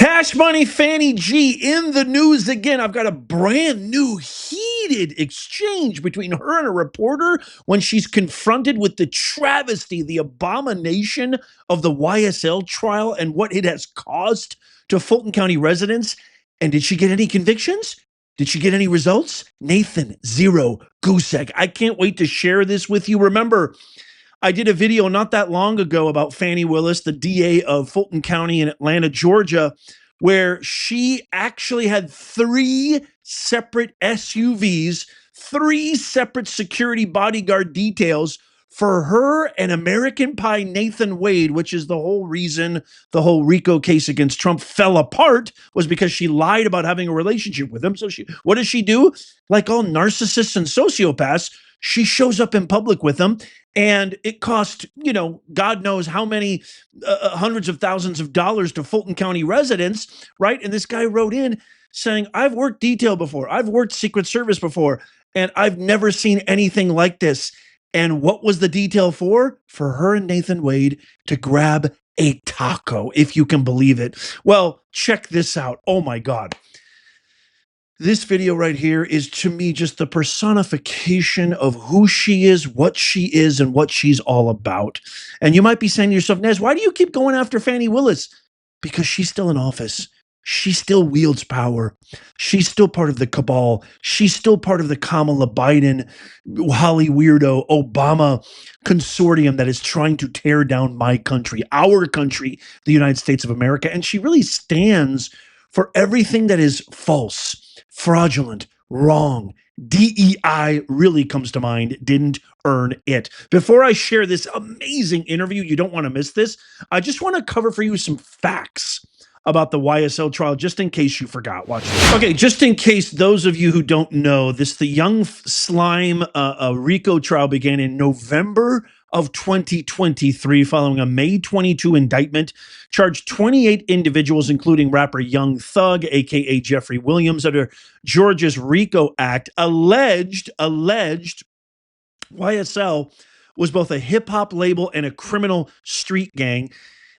Cash Money Fanny G in the news again. I've got a brand new heated exchange between her and a reporter when she's confronted with the travesty, the abomination of the YSL trial and what it has caused to Fulton County residents. And did she get any convictions? Did she get any results? Nathan, zero, goose egg. I can't wait to share this with you. Remember, I did a video not that long ago about Fani Willis, the DA of Fulton County in Atlanta, Georgia, where she actually had 3 separate SUVs, 3 separate security bodyguard details for her and American Pie Nathan Wade, which is the whole reason the whole RICO case against Trump fell apart, was because she lied about having a relationship with him. So what does she do? Like all narcissists and sociopaths, she shows up in public with him. And it cost, God knows how many hundreds of thousands of dollars to Fulton County residents, right? And this guy wrote in saying, I've worked detail before. I've worked Secret Service before, and I've never seen anything like this. And what was the detail for? For her and Nathan Wade to grab a taco, if you can believe it. Well, check this out. Oh, my God. This video right here is, to me, just the personification of who she is, and what she's all about. And you might be saying to yourself, Nez, why do you keep going after Fani Willis? Because she's still in office. She still wields power. She's still part of the cabal. She's still part of the Kamala Biden, Holly Weirdo, Obama consortium that is trying to tear down my country, our country, the United States of America. And she really stands for everything that is false, fraudulent, wrong. DEI really comes to mind, didn't earn it. Before I share this amazing interview, you don't want to miss this, I just want to cover for you some facts about the YSL trial, just in case you forgot. Watch this. Okay, just in case those of you who don't know, the Young Slime RICO trial began in November of 2023 following a May 22 indictment, charged 28 individuals, including rapper Young Thug, aka Jeffrey Williams, under Georgia's RICO Act. Alleged YSL was both a hip-hop label and a criminal street gang.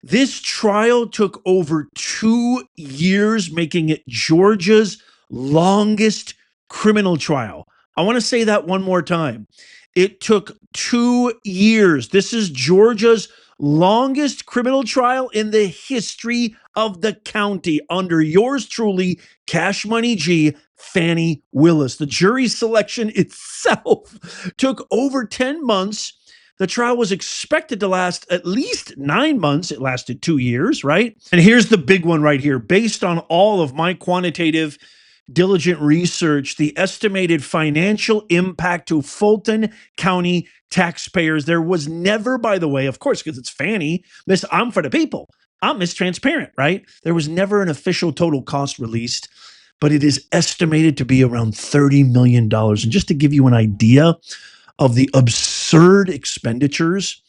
This trial took over 2 years, making it Georgia's longest criminal trial. I want to say that one more time. It took 2 years. This is Georgia's longest criminal trial in the history of the county under yours truly, Cash Money G, Fani Willis. The jury selection itself took over 10 months. The trial was expected to last at least 9 months. It lasted 2 years, right? And here's the big one right here. Based on all of my quantitative, diligent research, the estimated financial impact to Fulton County taxpayers, there was never, by the way, of course, because it's Fani, Miss I'm for the people. I'm Miss Transparent, right? There was never an official total cost released, but it is estimated to be around $30 million. And just to give you an idea of the absurd expenditures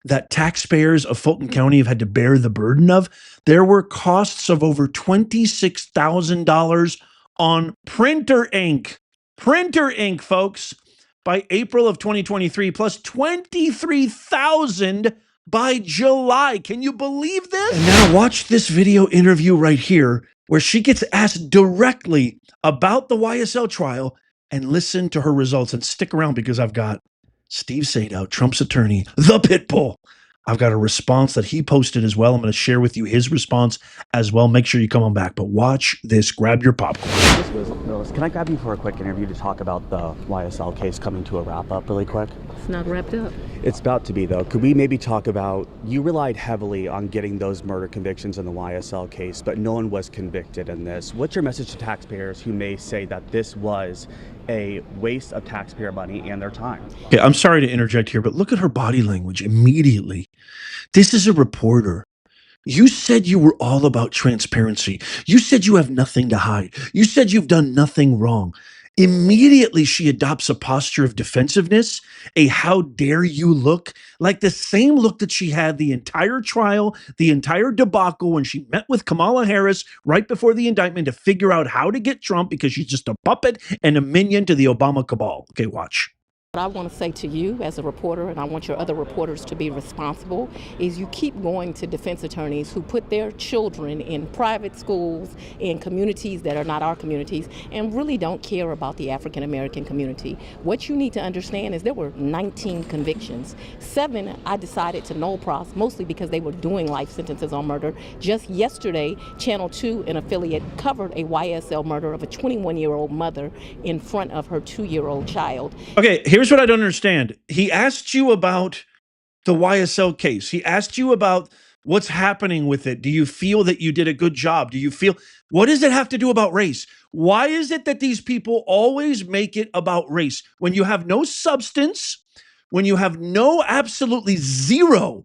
that taxpayers of Fulton County have had to bear the burden of, there were costs of over $26,000 on printer ink. Printer ink, folks, by April of 2023, plus $23,000 by July. Can you believe this? And now watch this video interview right here, where she gets asked directly about the YSL trial, and listen to her results. And stick around, because I've got Steve Sadow, Trump's attorney, the Pitbull. I've got a response that he posted as well. I'm going to share with you his response as well. Make sure you come on back. But watch this. Grab your popcorn. Willis, can I grab you for a quick interview to talk about the YSL case coming to a wrap-up really quick? It's not wrapped up. It's about to be, though. Could we maybe talk about, you relied heavily on getting those murder convictions in the YSL case, but no one was convicted in this. What's your message to taxpayers who may say that this was a waste of taxpayer money and their time? Okay, I'm sorry to interject here, but look at her body language immediately. This is a reporter. You said you were all about transparency. You said you have nothing to hide. You said you've done nothing wrong. Immediately, she adopts a posture of defensiveness, a how dare you look, like the same look that she had the entire trial, the entire debacle when she met with Kamala Harris right before the indictment to figure out how to get Trump, because she's just a puppet and a minion to the Obama cabal. Okay, watch. What I want to say to you as a reporter, and I want your other reporters to be responsible, is you keep going to defense attorneys who put their children in private schools, in communities that are not our communities, and really don't care about the African American community. What you need to understand is there were 19 convictions. 7 I decided to null pros, mostly because they were doing life sentences on murder. Just yesterday, Channel 2, an affiliate, covered a YSL murder of a 21-year-old mother in front of her 2-year-old child. Okay, here's what I don't understand. He asked you about the YSL case. He asked you about what's happening with it. Do you feel that you did a good job? Do you feel, what does it have to do about race? Why is it that these people always make it about race when you have no substance, when you have no, absolutely zero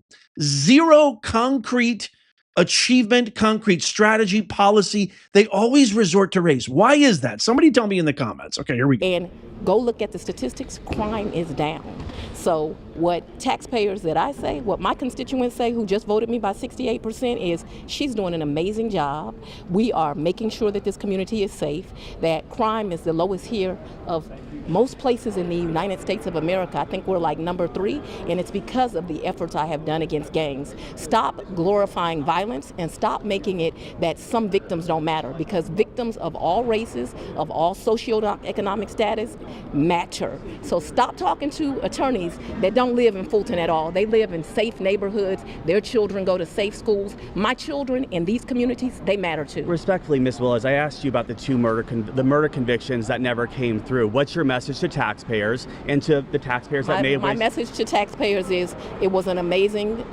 concrete achievement, concrete strategy, policy? They always resort to race. Why is that? Somebody tell me in the comments. Okay, here we go. And go look at the statistics, crime is down. So what taxpayers that I say, what my constituents say who just voted me by 68% is she's doing an amazing job. We are making sure that this community is safe, that crime is the lowest here of most places in the United States of America. I think we're like number 3, and it's because of the efforts I have done against gangs. Stop glorifying violence and stop making it that some victims don't matter, because victims of all races, of all socioeconomic status matter. So stop talking to attorneys that don't live in Fulton at all. They live in safe neighborhoods. Their children go to safe schools. My children in these communities, they matter too. Respectfully, Ms. Willis, I asked you about the 2 murder convictions that never came through. What's your message to taxpayers and to the taxpayers that may have... My message to taxpayers is it was an amazing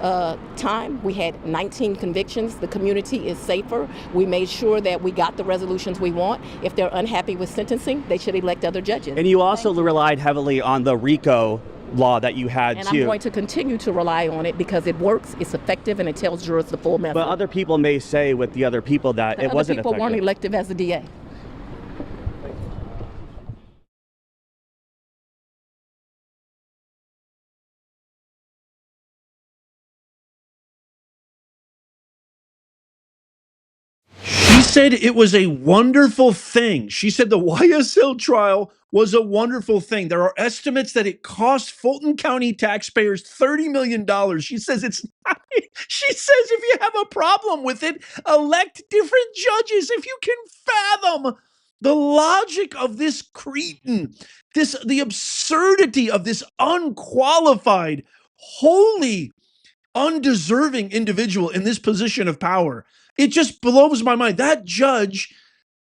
time. We had 19 convictions. The community is safer. We made sure that we got the resolutions we want. If they're unhappy with sentencing, they should elect other judges. And you also relied heavily on the RICO law that you had and too. I'm going to continue to rely on it because it works, it's effective, and it tells jurors the full message. But other people may say with the other people that it wasn't effective. Other people weren't elective as the DA. She said it was a wonderful thing. She said the YSL trial was a wonderful thing. There are estimates that it cost Fulton County taxpayers $30 million. She says it's not, she says if you have a problem with it, elect different judges. If you can fathom the logic of this cretin, the absurdity of this unqualified, wholly undeserving individual in this position of power. It just blows my mind. That judge,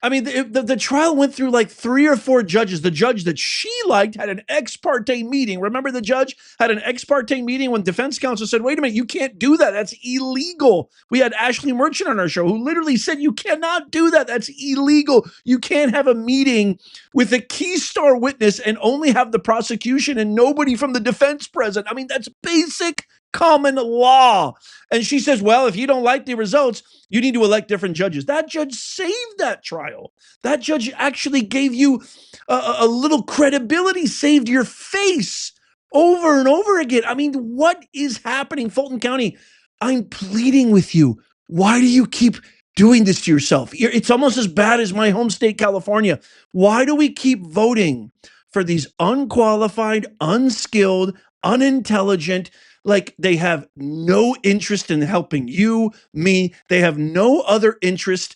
I mean, the trial went through like 3 or 4 judges. The judge that she liked had an ex parte meeting. Remember, the judge had an ex parte meeting when defense counsel said, wait a minute, you can't do that. That's illegal. We had Ashley Merchant on our show who literally said, you cannot do that. That's illegal. You can't have a meeting with a key star witness and only have the prosecution and nobody from the defense present. I mean, that's basic common law. And she says, well, if you don't like the results, you need to elect different judges. That judge saved that trial. That judge actually gave you a little credibility, saved your face over and over again. I mean, what is happening, Fulton County? I'm pleading with you. Why do you keep doing this to yourself? It's almost as bad as my home state, California. Why do we keep voting for these unqualified, unskilled, unintelligent, like they have no interest in helping you, me. They have no other interest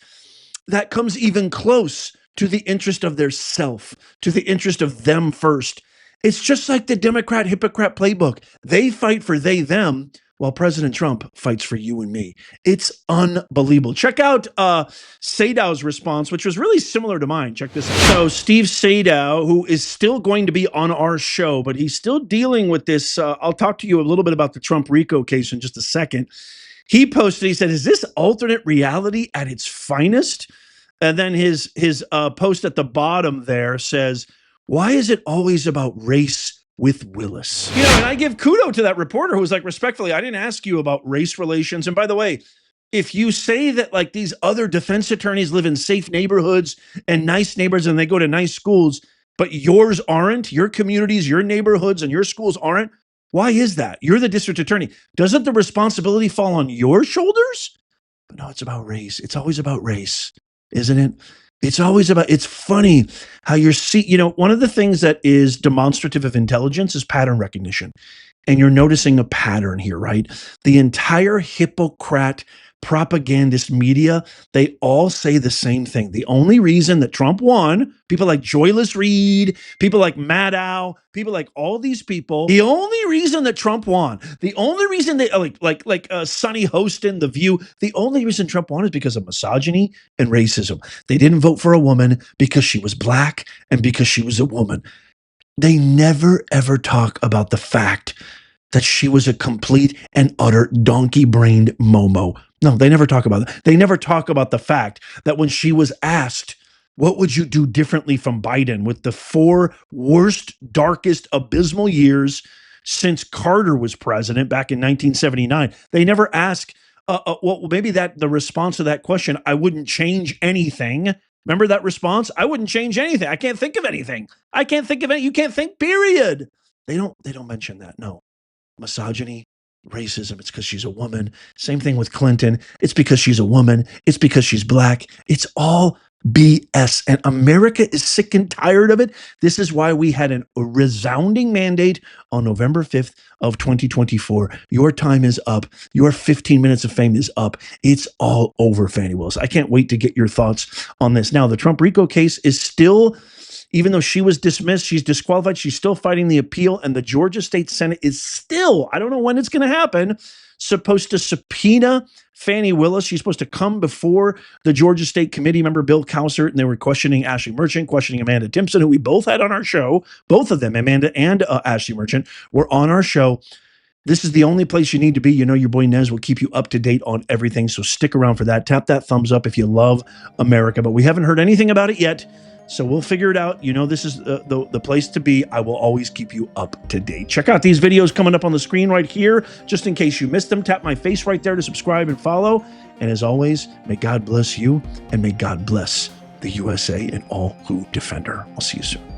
that comes even close to the interest of their self, to the interest of them first. It's just like the Democrat hypocrite playbook. They fight for they, them, while President Trump fights for you and me. It's unbelievable. Check out Sadow's response, which was really similar to mine. Check this out. So Steve Sadow, who is still going to be on our show, but he's still dealing with this. I'll talk to you a little bit about the Trump RICO case in just a second. He posted, he said, is this alternate reality at its finest? And then his post at the bottom there says, why is it always about race with Willis? You know, and I give kudos to that reporter who was like, respectfully, I didn't ask you about race relations. And by the way, if you say that like these other defense attorneys live in safe neighborhoods and nice neighborhoods and they go to nice schools, but yours aren't, your communities, your neighborhoods and your schools aren't, why is that? You're the district attorney. Doesn't the responsibility fall on your shoulders? But no, it's about race. It's always about race, isn't it? It's always about, it's funny how one of the things that is demonstrative of intelligence is pattern recognition. And you're noticing a pattern here, right? The entire Hippocrat propagandist media, they all say the same thing. The only reason that Trump won, people like Joyless Reed, people like Maddow, people like all these people, the only reason that Trump won, the only reason they like Sonny Hostin, The View, the only reason Trump won is because of misogyny and racism. They didn't vote for a woman because she was black and because she was a woman. They never, ever talk about the fact that she was a complete and utter donkey-brained Momo. No, they never talk about that. They never talk about the fact that when she was asked, what would you do differently from Biden with the 4 worst, darkest, abysmal years since Carter was president back in 1979? They never ask, well, maybe the response to that question, I wouldn't change anything. Remember that response? I wouldn't change anything. I can't think of anything. I can't think of any. You can't think, period. They don't mention that. No. Misogyny, racism, it's because she's a woman. Same thing with Clinton. It's because she's a woman. It's because she's black. It's all BS. And America is sick and tired of it. This is why we had a resounding mandate on November 5th of 2024. Your time is up. Your 15 minutes of fame is up. It's all over, Fani Willis. I can't wait to get your thoughts on this. Now, the Trump RICO case is still, even though she was dismissed, she's disqualified, she's still fighting the appeal, and the Georgia State Senate is still, I don't know when it's going to happen, supposed to subpoena Fani Willis. She's supposed to come before the Georgia State Committee. Remember Bill Cowsert, and they were questioning Ashley Merchant, questioning Amanda Timpson, who we both had on our show. Both of them, Amanda and Ashley Merchant, were on our show. This is the only place you need to be. You know, your boy Nez will keep you up to date on everything, so stick around for that. Tap that thumbs up if you love America, but we haven't heard anything about it yet. So we'll figure it out. You know, this is the place to be. I will always keep you up to date. Check out these videos coming up on the screen right here. Just in case you missed them, tap my face right there to subscribe and follow. And as always, may God bless you and may God bless the USA and all who defend her. I'll see you soon.